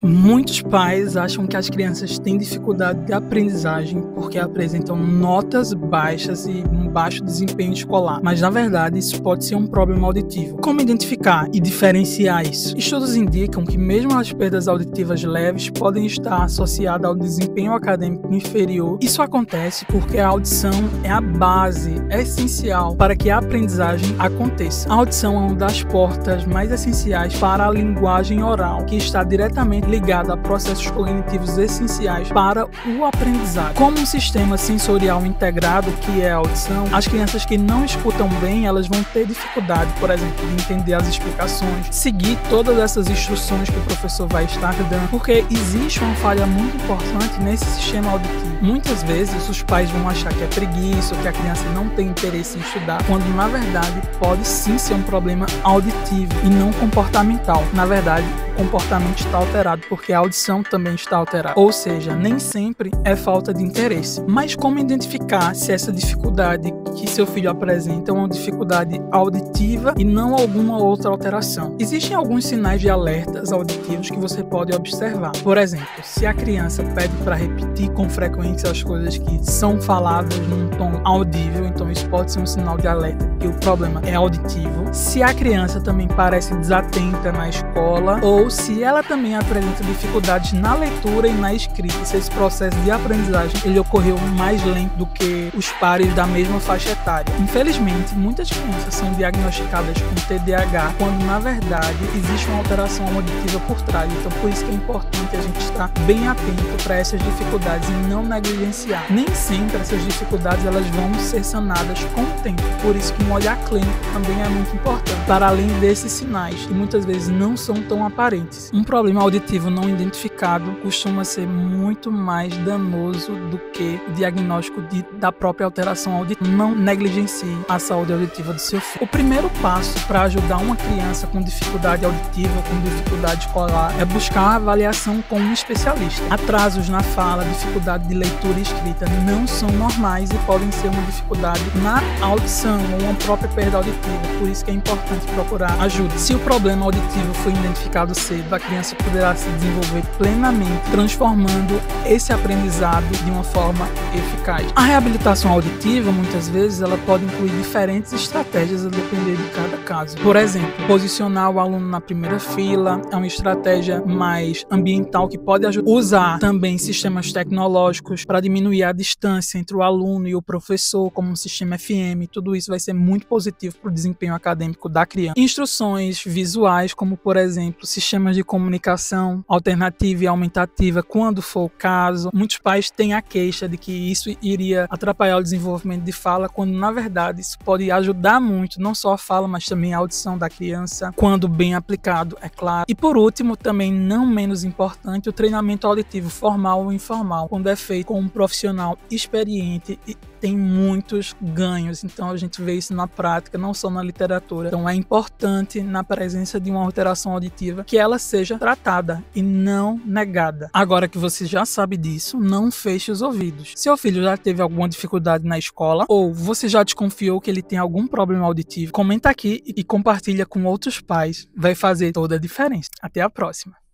Muitos pais acham que as crianças têm dificuldade de aprendizagem porque apresentam notas baixas e um baixo desempenho escolar, mas na verdade isso pode ser um problema auditivo. Como identificar e diferenciar isso? Estudos indicam que mesmo as perdas auditivas leves podem estar associadas ao desempenho acadêmico inferior. Isso acontece porque a audição é a base, é essencial para que a aprendizagem aconteça. A audição é uma das portas mais essenciais para a linguagem oral, que está diretamente ligada a processos cognitivos essenciais para o aprendizado. Como um sistema sensorial integrado, que é a audição, as crianças que não escutam bem, elas vão ter dificuldade, por exemplo, de entender as explicações, seguir todas essas instruções que o professor vai estar dando, porque existe uma falha muito importante nesse sistema auditivo. Muitas vezes os pais vão achar que é preguiça ou que a criança não tem interesse em estudar, quando na verdade pode sim ser um problema auditivo e não comportamental. Na verdade, o comportamento está alterado porque a audição também está alterada. Ou seja, nem sempre é falta de interesse. Mas como identificar se essa dificuldade que seu filho apresenta é uma dificuldade auditiva e não alguma outra alteração? Existem alguns sinais de alertas auditivos que você pode observar. Por exemplo, se a criança pede para repetir com frequência as coisas que são faladas num tom audível, então isso pode ser um sinal de alerta que o problema é auditivo. Se a criança também parece desatenta na escola, ou se ela também apresenta dificuldades na leitura e na escrita, se esse processo de aprendizagem ele ocorreu mais lento do que os pares da mesma faixa etária. Infelizmente, muitas crianças são diagnosticadas com TDAH, quando na verdade existe uma alteração auditiva por trás. Então por isso que é importante a gente estar bem atento para essas dificuldades e não negligenciar. Nem sempre essas dificuldades elas vão ser sanadas com o tempo, por isso que um olhar clínico também é muito importante, para além desses sinais, que muitas vezes não são tão aparentes. Um problema auditivo não identificado costuma ser muito mais danoso do que o diagnóstico da própria alteração auditiva. Não negligencie a saúde auditiva do seu filho. O primeiro passo para ajudar uma criança com dificuldade auditiva, com dificuldade escolar, é buscar a avaliação com um especialista. Atrasos na fala, dificuldade de leitura e escrita não são normais e podem ser uma dificuldade na audição ou uma própria perda auditiva. Por isso que é importante procurar ajuda. Se o problema auditivo foi identificado cedo, a criança poderá se desenvolver plenamente, transformando esse aprendizado de uma forma eficaz. A reabilitação auditiva, muitas vezes, ela pode incluir diferentes estratégias a depender de cada caso. Por exemplo, posicionar o aluno na primeira fila é uma estratégia mais ambiental que pode ajudar. Usar também sistemas tecnológicos para diminuir a distância entre o aluno e o professor, como um sistema FM. Tudo isso vai ser muito positivo para o desempenho acadêmico da criança. Instruções visuais, como por exemplo, sistemas de comunicação alternativa e aumentativa, quando for o caso. Muitos pais têm a queixa de que isso iria atrapalhar o desenvolvimento de fala, quando na verdade isso pode ajudar muito, não só a fala, mas também a audição da criança, quando bem aplicado, é claro. E por último, também não menos importante, o treinamento auditivo formal ou informal, quando é feito com um profissional experiente e tem muitos ganhos. Então a gente vê isso na prática, não só na literatura. Então é importante, na presença de uma alteração auditiva, que ela seja tratada e não negada. Agora que você já sabe disso, não feche os ouvidos. Seu filho já teve alguma dificuldade na escola ou você já desconfiou que ele tem algum problema auditivo, comenta aqui e compartilha com outros pais. Vai fazer toda a diferença. Até a próxima!